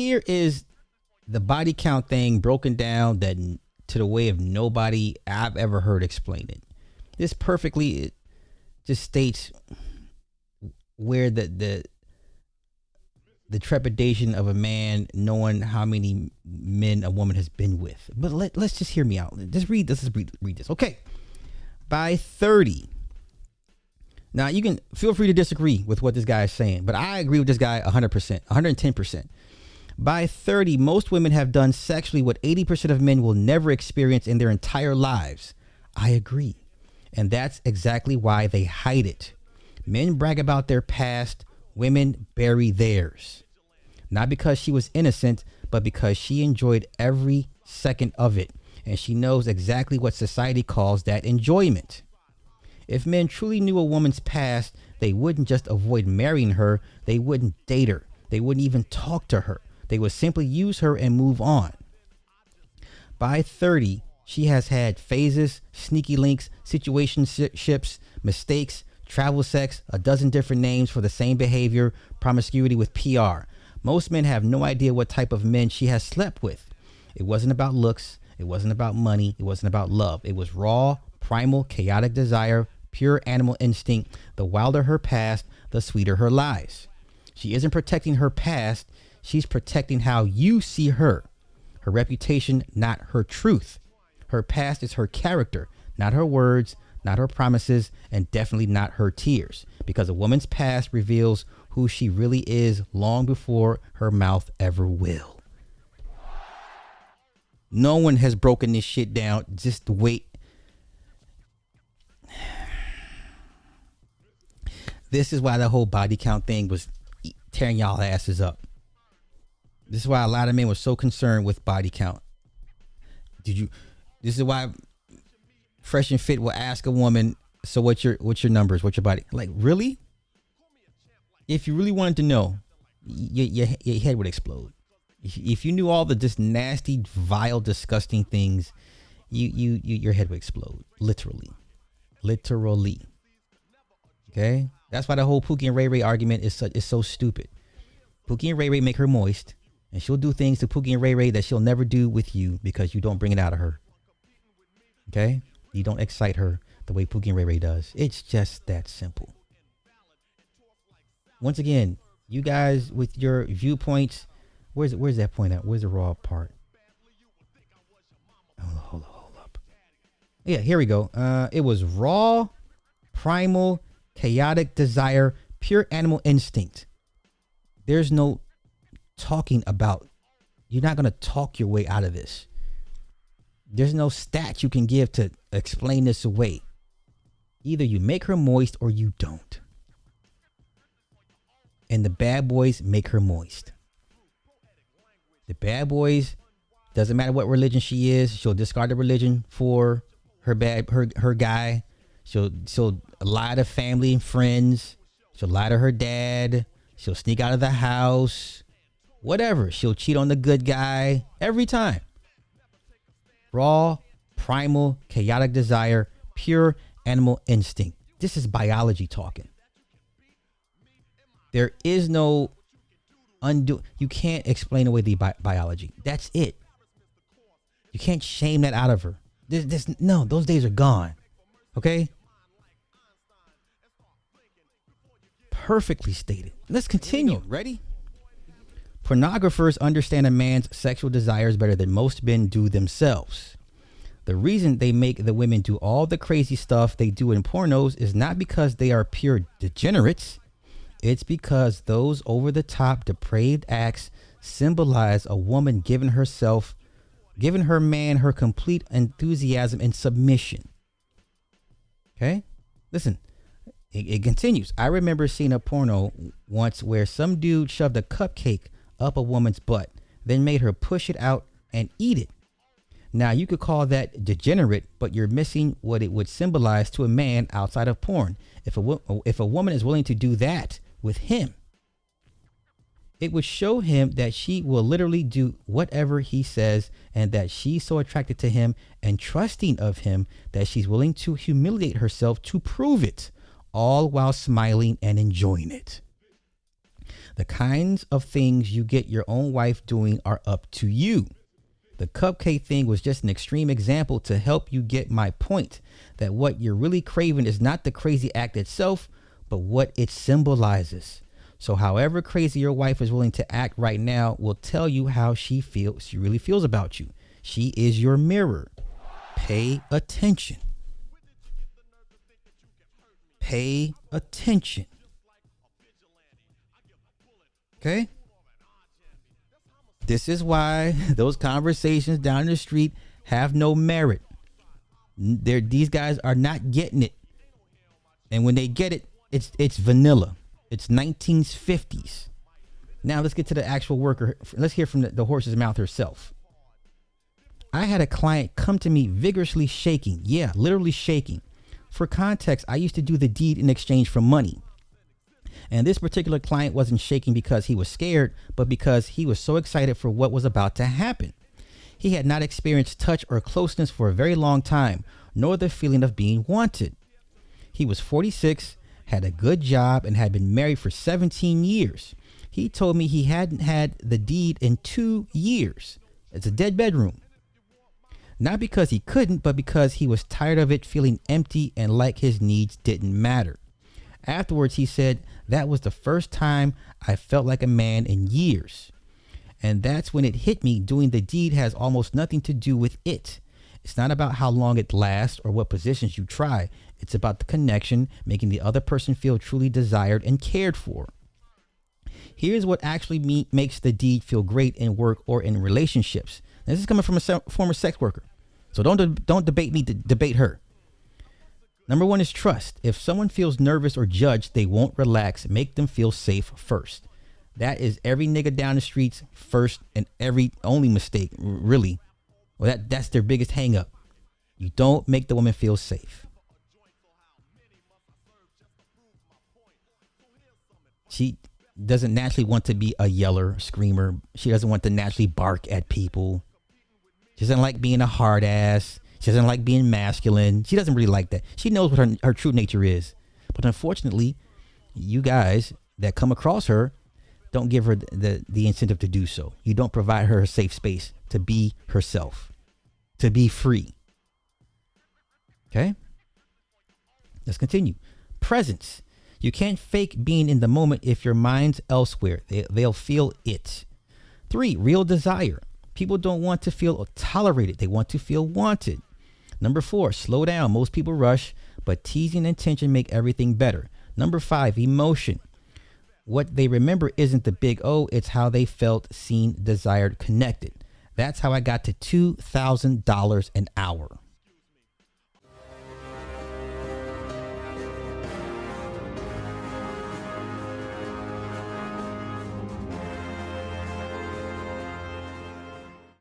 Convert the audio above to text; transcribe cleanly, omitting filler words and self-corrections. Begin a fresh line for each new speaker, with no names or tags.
Here is the body count thing broken down that to the way of nobody I've ever heard explain it. This perfectly it just states where the trepidation of a man knowing how many men a woman has been with. But let's just hear me out. Just read this. Let's read this. Okay. By 30. Now, you can feel free to disagree with what this guy is saying, but I agree with this guy 100%, 110%. By 30, most women have done sexually what 80% of men will never experience in their entire lives. I agree. And that's exactly why they hide it. Men brag about their past. Women bury theirs. Not because she was innocent, but because she enjoyed every second of it. And she knows exactly what society calls that enjoyment. If men truly knew a woman's past, they wouldn't just avoid marrying her. They wouldn't date her. They wouldn't even talk to her. They would simply use her and move on. By 30, she has had phases, sneaky links, situationships, mistakes, travel sex, a dozen different names for the same behavior, promiscuity with PR. Most men have no idea what type of men she has slept with. It wasn't about looks. It wasn't about money. It wasn't about love. It was raw, primal, chaotic desire, pure animal instinct. The wilder her past, the sweeter her lies. She isn't protecting her past. She's protecting how you see her. Her reputation, not her truth. Her past is her character, not her words, not her promises, and definitely not her tears. Because a woman's past reveals who she really is long before her mouth ever will. No one has broken this shit down. Just wait. This is why the whole body count thing was tearing y'all asses up. This is why a lot of men were so concerned with body count. This is why Fresh and Fit will ask a woman, so what's your numbers? What's your body? Like, really? If you really wanted to know, your head would explode. If you knew all the just nasty, vile, disgusting things, your head would explode. Literally. Okay? That's why the whole Pookie and Ray Ray argument is so stupid. Pookie and Ray Ray make her moist, and she'll do things to Pookie and Ray Ray that she'll never do with you because you don't bring it out of her. Okay? You don't excite her the way Pookie and Ray Ray does. It's just that simple. Once again, you guys with your viewpoints, where's that point at? Where's the raw part? Hold up. Yeah, here we go. It was raw, primal, chaotic desire, pure animal instinct. There's no talking about. You're not going to talk your way out of this. There's no stats you can give to explain this away. Either you make her moist or you don't. And the bad boys make her moist. The bad boys, doesn't matter what religion she is, she'll discard the religion for her guy. She'll lie to family and friends. She'll lie to her dad. She'll sneak out of the house. Whatever. She'll cheat on the good guy every time. Raw, primal, chaotic desire, pure animal instinct. This is biology talking. There is no undo. You can't explain away the biology. That's it. You can't shame that out of her. No, those days are gone. Okay? Perfectly stated. Let's continue. Ready? Pornographers understand a man's sexual desires better than most men do themselves. The reason they make the women do all the crazy stuff they do in pornos is not because they are pure degenerates. It's because those over-the-top depraved acts symbolize a woman giving her man her complete enthusiasm and submission. Okay? Listen, it continues. I remember seeing a porno once where some dude shoved a cupcake up a woman's butt, then made her push it out and eat it. Now, you could call that degenerate, but you're missing what it would symbolize to a man outside of porn. If a woman is willing to do that with him, it would show him that she will literally do whatever he says, and that she's so attracted to him and trusting of him that she's willing to humiliate herself to prove it, all while smiling and enjoying it. The kinds of things you get your own wife doing are up to you. The cupcake thing was just an extreme example to help you get my point that what you're really craving is not the crazy act itself, but what it symbolizes. So however crazy your wife is willing to act right now will tell you how she really feels about you. She is your mirror. Pay attention. Pay attention. Okay? This is why those conversations down the street have no merit. These guys are not getting it. And when they get it, it's vanilla. It's 1950s. Now let's get to the actual worker. Let's hear from the horse's mouth herself. I had a client come to me vigorously shaking. Yeah, literally shaking. For context, I used to do the deed in exchange for money. And this particular client wasn't shaking because he was scared, but because he was so excited for what was about to happen. He had not experienced touch or closeness for a very long time, nor the feeling of being wanted. He was 46, had a good job, and had been married for 17 years. He told me he hadn't had the deed in 2 years. It's a dead bedroom. Not because he couldn't, but because he was tired of it, feeling empty and like his needs didn't matter. Afterwards, he said, that was the first time I felt like a man in years. And that's when it hit me. Doing the deed has almost nothing to do with it. It's not about how long it lasts or what positions you try. It's about the connection, making the other person feel truly desired and cared for. Here's what actually makes the deed feel great in work or in relationships. Now, this is coming from a former sex worker. So don't debate me, debate her. Number one is trust. If someone feels nervous or judged, they won't relax. Make them feel safe first. That is every nigga down the streets first and every only mistake, really. Well, that's their biggest hang up. You don't make the woman feel safe. She doesn't naturally want to be a yeller, screamer. She doesn't want to naturally bark at people. She doesn't like being a hard ass. She doesn't like being masculine. She doesn't really like that. She knows what her true nature is. But unfortunately, you guys that come across her don't give her the incentive to do so. You don't provide her a safe space to be herself, to be free. Okay? Let's continue. Presence. You can't fake being in the moment if your mind's elsewhere. They'll feel it. 3, real desire. People don't want to feel tolerated. They want to feel wanted. Number 4, slow down. Most people rush, but teasing and tension make everything better. Number 5, emotion. What they remember isn't the big O, it's how they felt, seen, desired, connected. That's how I got to $2,000 an hour.